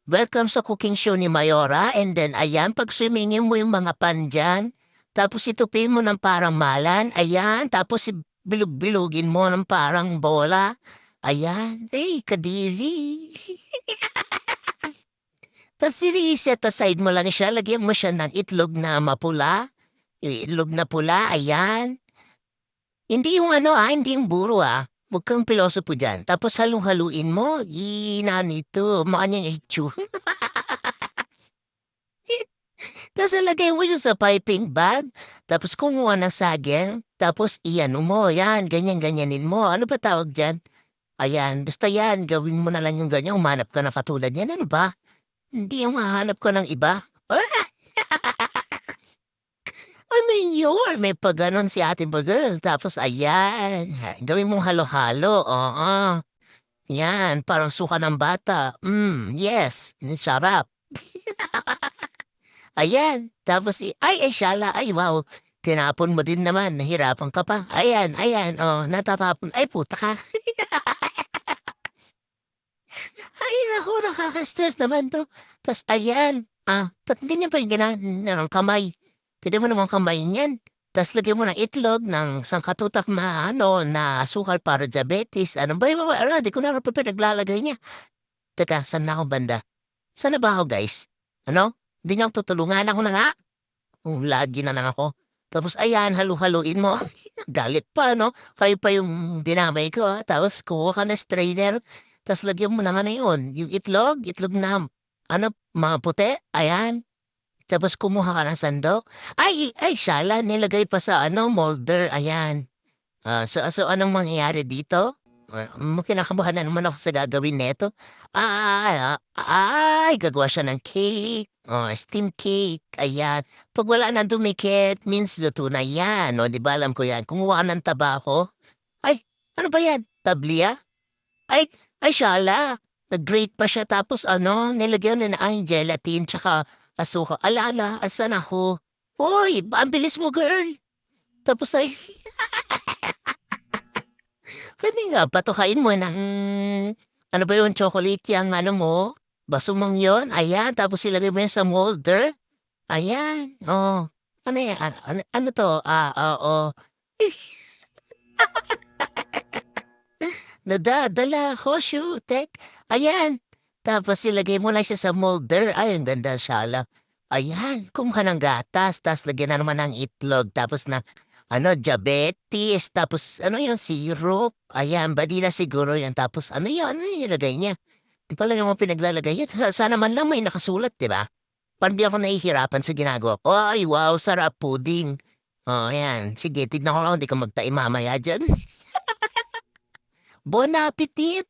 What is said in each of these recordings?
Welcome sa cooking show ni Mayora and then ayan, pag-swimmingin mo yung mga pan diyan, tapos itupin mo ng parang malan, ayan, tapos bilog-bilugin mo ng parang bola, ayan. Ay, kadiri. Tapos i-set aside mo lang siya, lagyan mo siya ng itlog na mapula, yung itlog na pula, ayan. Hindi yung ano, hindi yung buro, Huwag kang pilosopo diyan. Tapos halu-haluin mo, ito, maano yung Tapos ilagay mo yun sa piping bag, tapos kumuha ng saging, tapos iano mo, yan, ganyan-ganyanin mo. Ano ba tawag diyan? Ayan, basta yan, gawin mo na lang yung ganyan, humanap ka na katulad yan, ano ba? Hindi yung hahanap ko ng iba. I mean, may pagganon si ate mo girl. Tapos ayan, gawin mong halo-halo, oo. Yan, parang suka ng bata. Yes, sarap. Ayan, tapos ay shala, ay wow, tinapon mo din naman, nahirapan ka pa. Ayan, ayan, oh, natatapon. Ay puta ka. Ay naku, nakaka-stress naman 'to. Tas ayan, ba't ganyan pa yung ng kamay? Puwede mo namang kamayin 'yan. Tas lagyan mo ng itlog, ng sangkatutak na ano, na asukal para diabetes. Ano ba yung mga ano, di ko na pa pinaglalagay niya. Teka, saan na ako banda? Saan na ba ako guys? Ano? Hindi niyo ako tutulungan, ako na nga. Lagi na lang ako. Tapos ayan, halu-haluin mo. Galit pa 'no, kayo pa yung dinamay ko, tapos kukuha ka ng strainer, ta's lagyan mo ng ano yun, yung itlog na ano, mga puti, ayan. Tapos kumuha ka ng sandok. Ay shala, nilagay pa sa ano, molder, ayan. So anong mangyayari dito? Kinakabahan na naman ako sa gagawin nito. Gagawa siya ng cake, steam cake, ayan. 'Pag wala ng dumikit means luto na 'yan, 'di ba alam ko 'yan. Kumuha ka ng tabako. Ay, ano ba 'yan, tablia? Ay ay shala, nag-grate pa siya tapos ano, nilagyan na ng gelatin tsaka asukal. Ala, asan ako? Hoy, ang bilis mo girl. Tapos ay puwede nga patukain mo ng ano ba yun, chocolate yang ano mo, baso mong yun, ayan. Tapos ilagay mo yan sa molder, ayan, oh. Ano yan, ano 'to, oo. Nadadala ako, shootek, ayan. Tapos ilagay mo lang siya sa molder, ay ang ganda shala. Ayan, kumuha ng gatas, ta's lagyan na naman ng itlog, tapos na ano, diabetes, tapos ano yun, syrup, ayan, vanilla siguro yan, tapos ano yun, ano yung nilagay niya? Di pala naman pinaglalagay yan, sana man lang may nakasulat, di ba? Parang di ako nahihirapan sa ginagawa ko. Ay, wow, sarap pudding. Oh, ayan. Sige, tignan ko lang kung di ka magtae mamaya dyan. Bon appetit!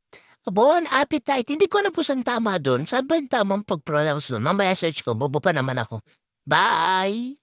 Bon appetite! Hindi ko alam kung saan tama dun. Saan ba yung tamang pag-pronounce dun? Mamaya search ko, bobo pa naman ako. Bye!